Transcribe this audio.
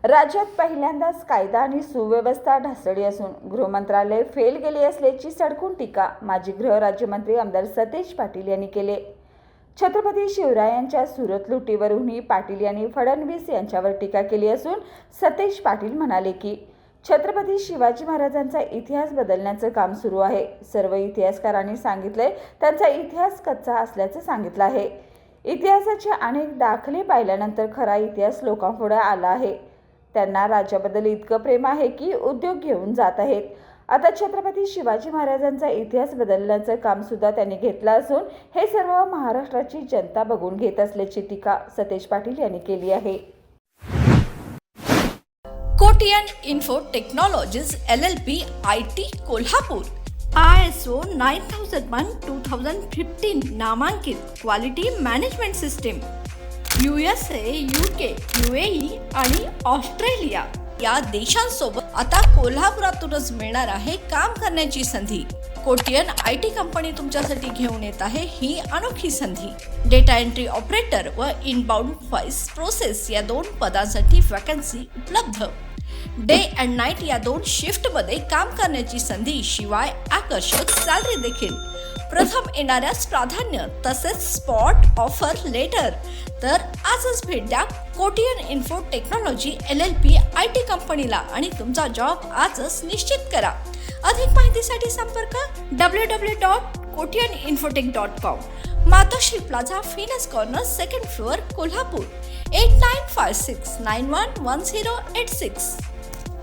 राज्यात पहिल्यांदाच कायदा आणि सुव्यवस्था ढासळली असून गृहमंत्रालय फेल गेले असल्याची सडकून टीका माजी गृह राज्यमंत्री आमदार सतेज पाटील यांनी केले. छत्रपती शिवरायांच्या सुरत लुटीवरूनही पाटील यांनी फडणवीस यांच्यावर टीका केली असून सतेज पाटील म्हणाले की छत्रपती शिवाजी महाराजांचा इतिहास बदलण्याचं काम सुरू आहे. सर्व इतिहासकारांनी सांगितले त्यांचा इतिहास कच्चा असल्याचं सांगितलं आहे. इतिहासाचे अनेक दाखले पाहिल्यानंतर खरा इतिहास लोकांपुढे आला आहे. त्यांना राज्याबद्दल इतकं प्रेम आहे की उद्योग घेऊन जात आहेत. आता छत्रपती शिवाजी महाराजांचा इतिहास बदलण्याचं काम सुद्धा त्यांनी घेतलं असून हे सर्व महाराष्ट्राची जनता बघून घेत असल्याची टीका सतेज पाटील यांनी केली आहे. Kotian info technologies LLP IT Kolhapur ISO 9001:2015 नामांकित quality management system USA, UK, UAE आणि ऑस्ट्रेलिया या देशांसोबत आता कोल्हापुरातूनच मिळणार आहे काम करण्याची संधी. कोटियन IT कंपनी तुमच्यासाठी घेऊन येत आहे ही अनोखी संधी. डेटा एंट्री ऑपरेटर व इनबाउंड व्हॉइस प्रोसेस या 2 पदांसाठी वॅकन्सी उपलब्ध. डे अँड नाईट या 2 शिफ्टमध्ये काम करण्याची संधी, शिवाय आकर्षक सॅलरी देखील. प्रथम येणाऱ्यास प्राधान्य तसेच स्पॉट ऑफर लेटर. तर आजच भेट द्या Kotian info technology LLP IT कंपनीला आणि तुमचा जॉब आजच निश्चित करा. अधिक माहितीसाठी संपर्क www.kotiyaninfotech.com. मातोश्री प्लाझा, फिनस कॉर्नर, 2nd फ्लोअर, कोल्हापूर. 8956911086.